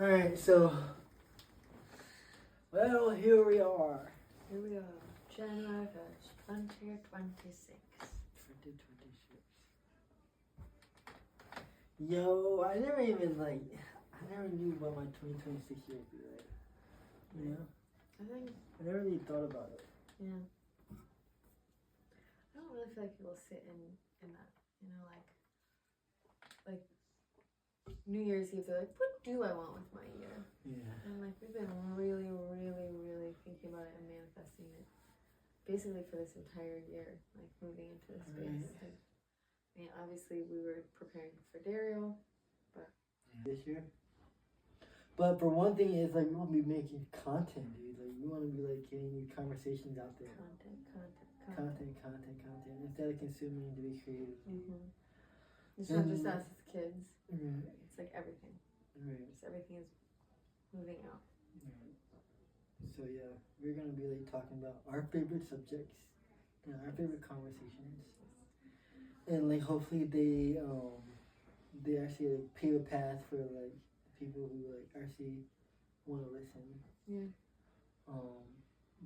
Alright, so, well, here we are. Here we are, January 1st, 2026. 2026. Yo, I never knew what my 2026 year would be like. You know? I think, I never really thought about it. yeah. I don't really feel like people sit in that, like New Year's Eve, they're like, what do I want with my year? Yeah. And like, we've been really, really, really thinking about it and manifesting it basically for this entire year, like moving into this space. Right. Like, I mean, obviously we were preparing for Dario, but this year. But for one thing, it's like we want to be making content, dude. Like we want to be like getting these conversations out there. Content. Instead of consuming, to be creative. Mm-hmm. It's not just us as kids. Right. It's like everything. Right. Just everything is moving out. Right. So yeah, we're gonna be like talking about our favorite subjects and our favorite conversations, and like hopefully they actually like pave a path for like people who like actually want to listen. Yeah.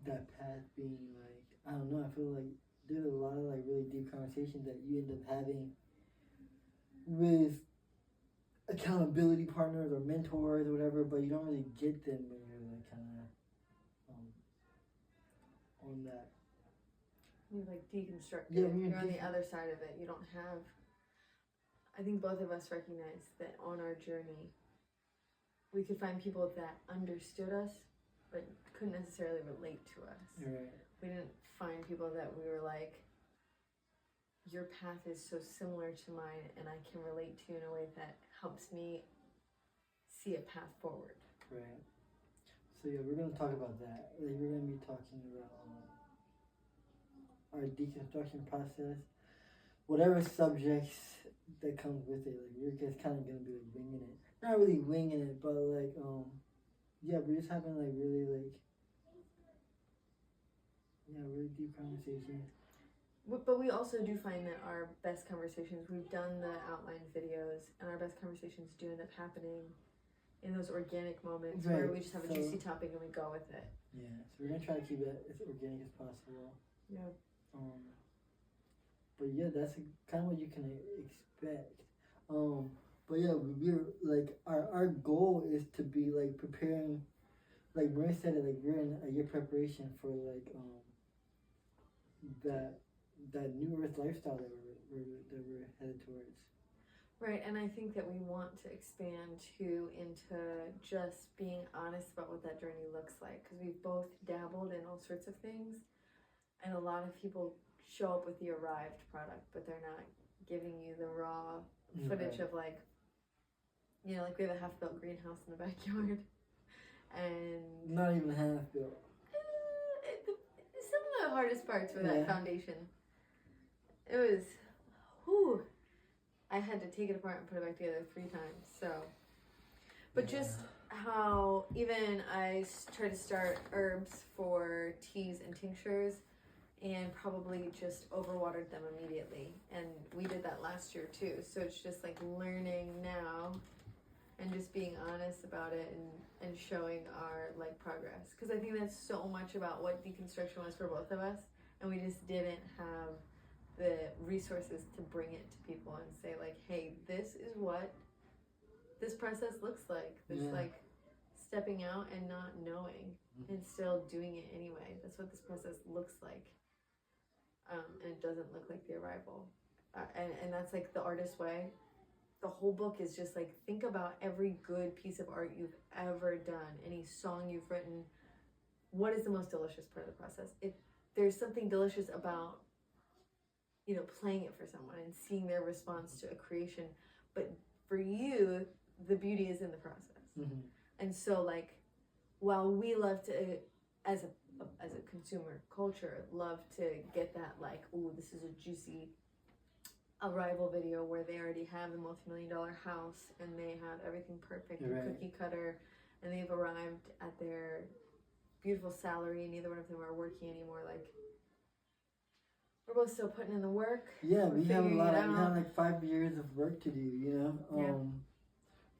That path being like, I don't know, I feel like there's a lot of like really deep conversations that you end up having with accountability partners or mentors or whatever, but you don't really get them when you're like kind of on that. You like deconstruct. Yeah, you're on the other side of it. You don't have. I think both of us recognize that on our journey, we could find people that understood us, but couldn't necessarily relate to us. Right. We didn't find people that we were like, your path is so similar to mine and I can relate to you in a way that helps me see a path forward. Right. So yeah, we're going to talk about that. Like, we're going to be talking about our deconstruction process, whatever subjects that comes with it. Like, we're just kind of going to be like winging it. Not really winging it, but like, yeah, we're just having like really deep conversations. But we also do find that our best conversations, we've done the outline videos, and our best conversations do end up happening in those organic moments where we just have a juicy topic and we go with it. Yeah, so we're going to try to keep it as organic as possible. Yeah. But yeah, that's kind of what you can expect. But yeah, we're like, our goal is to be like preparing, like Maria said it, like we're in a year preparation for like that new earth lifestyle that we're headed towards. Right, and I think that we want to expand too into just being honest about what that journey looks like, because we've both dabbled in all sorts of things, and a lot of people show up with the arrived product, but they're not giving you the raw footage of like, like we have a half-built greenhouse in the backyard, and not even half-built. Some of the hardest parts were that foundation. It was, whew. I had to take it apart and put it back together 3 times. So, but just how even I tried to start herbs for teas and tinctures, and probably just overwatered them immediately. And we did that last year too. So it's just like learning now and just being honest about it and showing our like progress. Because I think that's so much about what deconstruction was for both of us. And we just didn't have the resources to bring it to people and say like, hey, this is what this process looks like. This like stepping out and not knowing and still doing it anyway. That's what this process looks like. And it doesn't look like the arrival. And that's like the artist way. The whole book is just like, think about every good piece of art you've ever done, any song you've written. What is the most delicious part of the process? There's something delicious about, playing it for someone and seeing their response to a creation. But for you, the beauty is in the process. Mm-hmm. And so like, while we love to, as a consumer culture, love to get that like, oh, this is a juicy arrival video where they already have the multi-million-dollar house and they have everything perfect and cookie cutter, and they've arrived at their beautiful salary. Neither one of them are working anymore. Like, we're both still putting in the work. Yeah, we have a lot. We have like 5 years of work to do,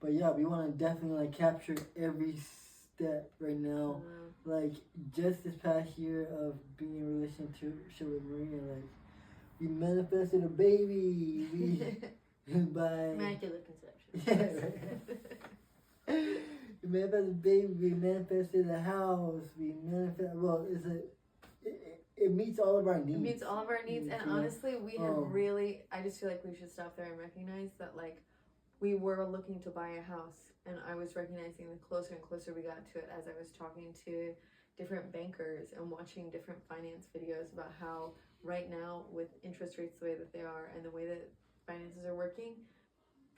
But yeah, we want to definitely like capture every step right now. Like just this past year of being in a relationship with Maria, like we manifested a baby. We by immaculate conception. Yeah. Right. We manifested a baby. We manifested a house. We manifest. Well, it meets all of our needs. It meets all of our needs, and honestly, we have really. I just feel like we should stop there and recognize that, like, we were looking to buy a house, and I was recognizing the closer and closer we got to it as I was talking to different bankers and watching different finance videos about how right now, with interest rates the way that they are and the way that finances are working,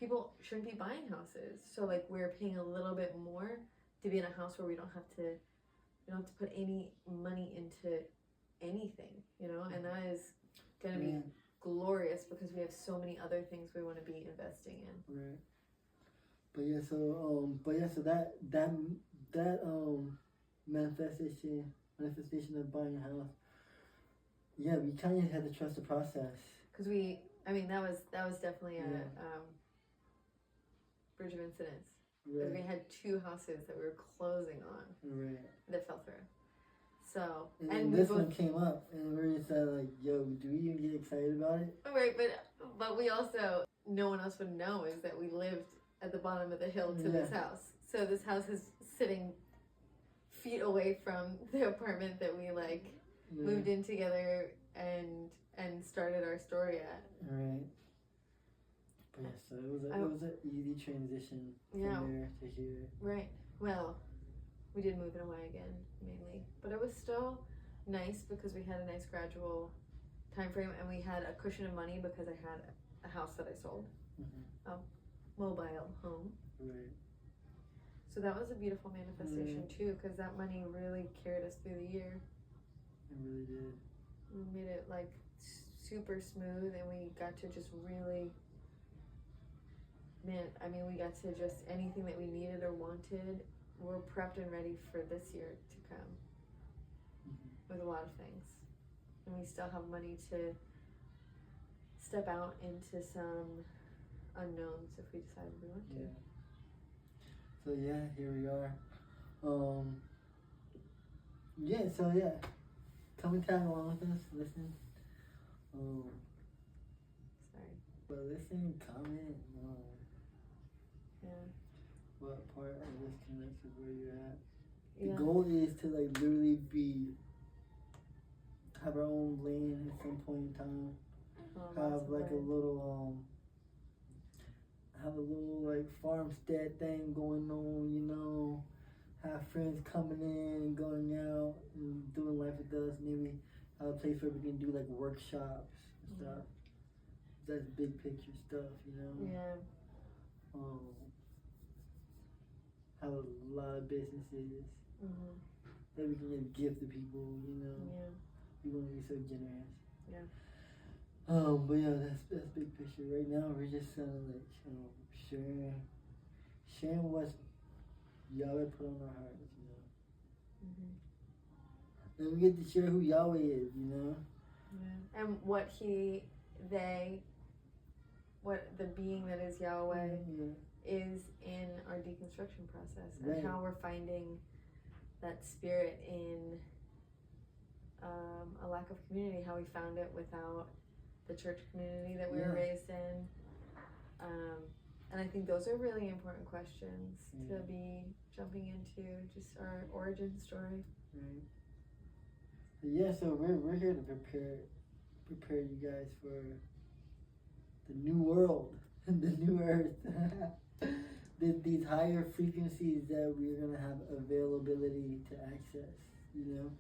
people shouldn't be buying houses. So like we're paying a little bit more to be in a house where we don't have to put any money into anything, and that is going to be glorious because we have so many other things we want to be investing in. Right. So that manifestation of buying a house. Yeah, we kind of had to trust the process. Because that was definitely a bridge of incidence. Because we had 2 houses that we were closing on that fell through. So and this one came up, and we just said like, "Yo, do we even get excited about it?" Right, but we also, no one else would know, is that we lived at the bottom of the hill to this house. So this house is sitting feet away from the apartment that we moved in together and started our story at. Right. But yeah, so it was an easy transition from there to here. Right. Well, we did move in away again, mainly. But it was still nice because we had a nice gradual time frame, and we had a cushion of money because I had a house that I sold. A mobile home. Right. So that was a beautiful manifestation too, because that money really carried us through the year. It really did. We made it super smooth, and we got to just really, we got to just anything that we needed or wanted, we're prepped and ready for this year to come with a lot of things. And we still have money to step out into some unknowns if we decide we want to. So here we are. Come and tag along with us, listen. Sorry. But listen, comment. Yeah. What part of this connects with where you're at? The goal is to literally have our own lane at some point in time. Have a little farmstead thing going on, have friends coming in and going out and doing life with us. Maybe have a place where we can do workshops and stuff. That's big picture stuff, Yeah. Have a lot of businesses that we can give to people, Yeah. We want to be so generous. Yeah. But yeah, that's big picture. Right now, we're just kind of sharing what Yahweh put on our hearts, And we get to share who Yahweh is, Yeah. And what the being that is Yahweh is in our deconstruction process, and how we're finding that spirit in a lack of community, how we found it without the church community that we were raised in. And I think those are really important questions to be jumping into, just our origin story. Right. Yeah, so we're here to prepare you guys for the new world, the new earth. These higher frequencies that we're gonna have availability to access, Yeah.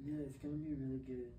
Yeah, it's gonna be really good.